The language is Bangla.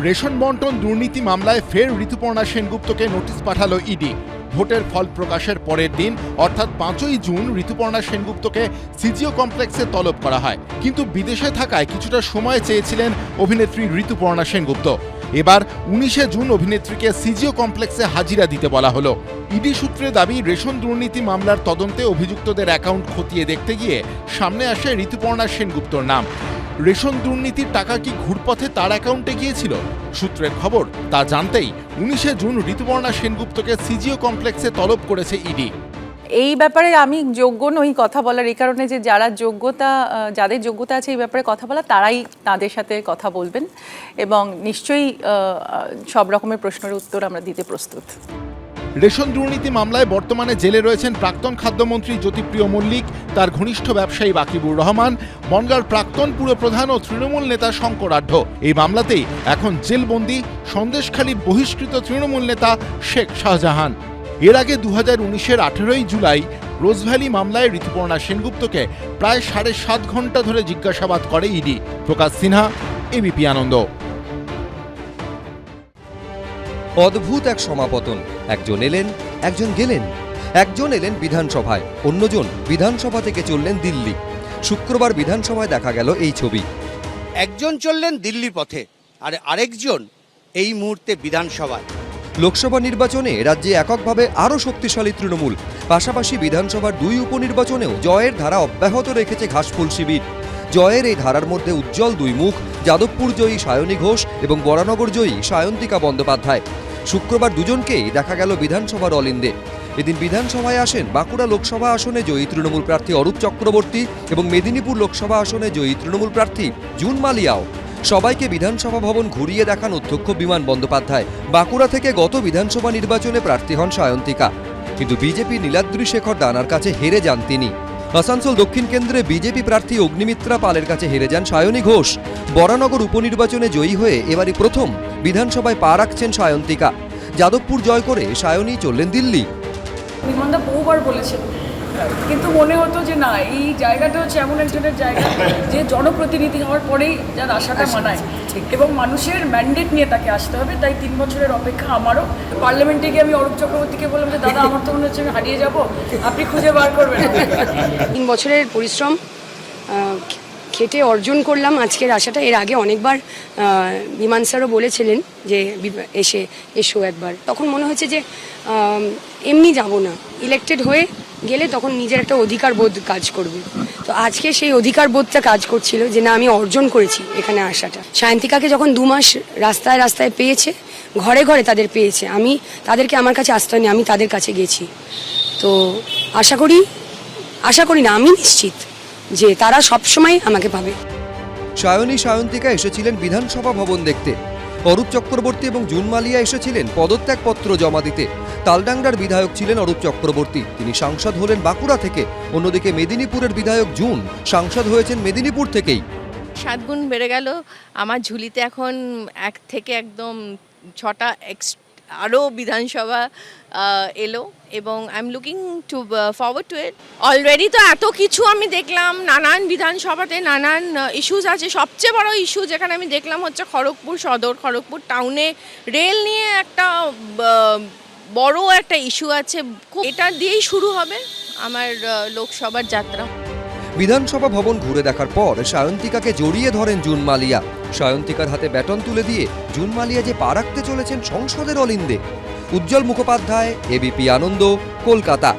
রেশন বন্টন দুর্নীতি মামলায় ফের ঋতুপর্ণা সেনগুপ্তকে নোটিশ পাঠালো ইডি। ভোটের ফল প্রকাশের পরের দিন অর্থাৎ 5ই জুন ঋতুপর্ণা সেনগুপ্তকে সিজিও কমপ্লেক্সে তলব করা হয়, কিন্তু বিদেশে থাকায় কিছুটা সময় চেয়েছিলেন অভিনেত্রী ঋতুপর্ণা সেনগুপ্ত। এবার 19শে জুন অভিনেত্রীকে সিজিও কমপ্লেক্সে হাজিরা দিতে বলা হলো। ইডি সূত্রে দাবি, রেশন দুর্নীতি মামলার তদন্তে অভিযুক্তদের অ্যাকাউন্ট খতিয়ে দেখতে গিয়ে সামনে আসে ঋতুপর্ণা সেনগুপ্তর নাম। রেশন দুর্নীতির টাকা কি ঘুরপথে তার অ্যাকাউন্টে গিয়েছিল? সূত্রের খবর, তা জানতেই 19শে জুন ঋতুপর্ণা সেনগুপ্তকে সিজিও কমপ্লেক্সে তলব করেছে ইডি। এই ব্যাপারে আমি যোগ্য নই কথা বলার, এই কারণে যে যাদের যোগ্যতা আছে এই ব্যাপারে কথা বলা, তারাই তাদের সাথে কথা বলবেন এবং নিশ্চয়ই সব রকমের প্রশ্নের উত্তর আমরা দিতে প্রস্তুত। রেশন দুর্নীতি মামলায় বর্তমানে জেলে রয়েছেন প্রাক্তন খাদ্যমন্ত্রী জ্যোতিপ্রিয় মল্লিক, তার ঘনিষ্ঠ ব্যবসায়ী বাকিবুর রহমান, বনগাঁর প্রাক্তন পুরপ্রধান ও তৃণমূল নেতা শঙ্কর আঢ্য। এই মামলাতেই এখন জেলবন্দি সন্দেশখালীর বহিষ্কৃত তৃণমূল নেতা শেখ শাহজাহান। এর আগে 2019-এর 18ই জুলাই রোজভ্যালি মামলায় ঋতুপর্ণা সেনগুপ্তকে প্রায় 7.5 ঘন্টা ধরে জিজ্ঞাসাবাদ করে ইডি। প্রকাশ সিনহা, এবিপি আনন্দ। অদ্ভুত এক সমাপতন। একজন এলেন, একজন গেলেন। একজন এলেন বিধানসভায়, অন্যজন বিধানসভা থেকে চললেন দিল্লি। শুক্রবার বিধানসভায় দেখা গেল এই ছবি। একজন চললেন দিল্লির পথে আর আরেকজন এই মুহূর্তে বিধানসভায়। লোকসভা নির্বাচনে রাজ্যে এককভাবে আরও শক্তিশালী তৃণমূল, পাশাপাশি বিধানসভার 2 উপনির্বাচনেও জয়ের ধারা অব্যাহত রেখেছে ঘাসফুল শিবির। জয়ের এই ধারার মধ্যে উজ্জ্বল 2 মুখ, যাদবপুর জয়ী সায়নী ঘোষ এবং বরানগর জয়ী সায়ন্তিকা বন্দ্যোপাধ্যায়। শুক্রবার দুজনকেই দেখা গেল বিধানসভার অলিন্দে। এদিন বিধানসভায় আসেন বাঁকুড়া লোকসভা আসনে জয়ী তৃণমূল প্রার্থী অরূপ চক্রবর্তী এবং মেদিনীপুর লোকসভা আসনে জয়ী তৃণমূল প্রার্থী জুন মালিয়াও। সবাইকে বিধানসভা ভবন ঘুরিয়ে দেখান অধ্যক্ষ বিমান বন্দ্যোপাধ্যায়। বাঁকুড়া থেকে গত বিধানসভা নির্বাচনে প্রার্থী হন সায়ন্তিকা, কিন্তু বিজেপি নীলাদ্রি শেখর দানার কাছে হেরে যান তিনি। আসানসোল দক্ষিণ কেন্দ্রে বিজেপি প্রার্থী অগ্নিমিত্রা পালের কাছে হেরে যান সায়নী ঘোষ। বরানগর উপনির্বাচনে জয়ী হয়ে এবারই প্রথম বিধানসভায় পা রাখছেন সায়ন্তিকা। যাদবপুর জয় করে সায়নী চললেন দিল্লি। বিমানদা বহুবার বলেছেন, কিন্তু মনে হতো যে না, এই জায়গাটা হচ্ছে এমন একজনের জায়গা যে জনপ্রতিনিধি হওয়ার পরেই যার আশাটা মানায় এবং মানুষের ম্যান্ডেট নিয়ে তাকে আসতে হবে। তাই 3 বছরের অপেক্ষা আমারও। পার্লামেন্টে গিয়ে আমি অরূপ চক্রবর্তীকে বললাম যে দাদা, আমার তো মনে হচ্ছে আমি হারিয়ে যাব, আপনি খুঁজে বার করবেন। 3 বছরের পরিশ্রম খেটে অর্জন করলাম আজকের আশাটা। এর আগে অনেকবার বিমান স্যারও বলেছিলেন যে এসো একবার, তখন মনে হচ্ছে যে এমনি যাব না, ইলেক্টেড হয়ে গেলে তখন নিজের একটা অধিকার বোধ কাজ করবে। তো আজকে সেই অধিকার বোধটা কাজ করছিল যে না, আমি অর্জন করেছি এখানে আসাটা। সায়ন্তিকাকে যখন 2 মাস রাস্তায় রাস্তায় পেয়েছে, ঘরে ঘরে তাদের পেয়েছে, আমি তাদেরকে আমার কাছে আসতে হয়নি, আমি তাদের কাছে গেছি। তো আশা করি না, আমি নিশ্চিত যে তারা সবসময় আমাকে পাবে। সায়নী সায়ন্তিকা এসেছিলেন বিধানসভা ভবন দেখতে। অরূপ চক্রবর্তী এবং জুন মালিয়া এসেছিলেন পদত্যাগপত্র জমা দিতে। তালডাংরার বিধায়ক ছিলেন অরূপ চক্রবর্তী, তিনি সাংসদ হলেন বাঁকুড়া থেকে। অন্যদিকে মেদিনীপুরের বিধায়ক জুন সাংসদ হয়েছেন মেদিনীপুর থেকেই। 7 গুণ বেড়ে গেল আমার ঝুলিতে। এখন 1 থেকে একদম 6টা আরও বিধানসভা এলো এবং I am looking to forward to it. Already তো এত কিছু আমি দেখলাম, নানান বিধানসভাতে নানান ইস্যুস আছে। সবচেয়ে বড় ইস্যু যেখানে আমি দেখলাম হচ্ছে খড়গপুর সদর, খড়গপুর টাউনে রেল নিয়ে একটা বড় একটা ইস্যু আছে। এটা দিয়েই শুরু হবে আমার লোকসভার যাত্রা। বিধানসভা ভবন ঘুরে দেখার পর সায়ন্তিকাকে জড়িয়ে ধরেন জুন মালিয়া। সায়ন্তিকার হাতে ব্যাটন তুলে দিয়ে জুন মালিয়া যে পা রাখতে চলেছেন সংসদের অলিন্দে। উজ্জ্বল মুখোপাধ্যায়, এবিপি আনন্দ, কলকাতা।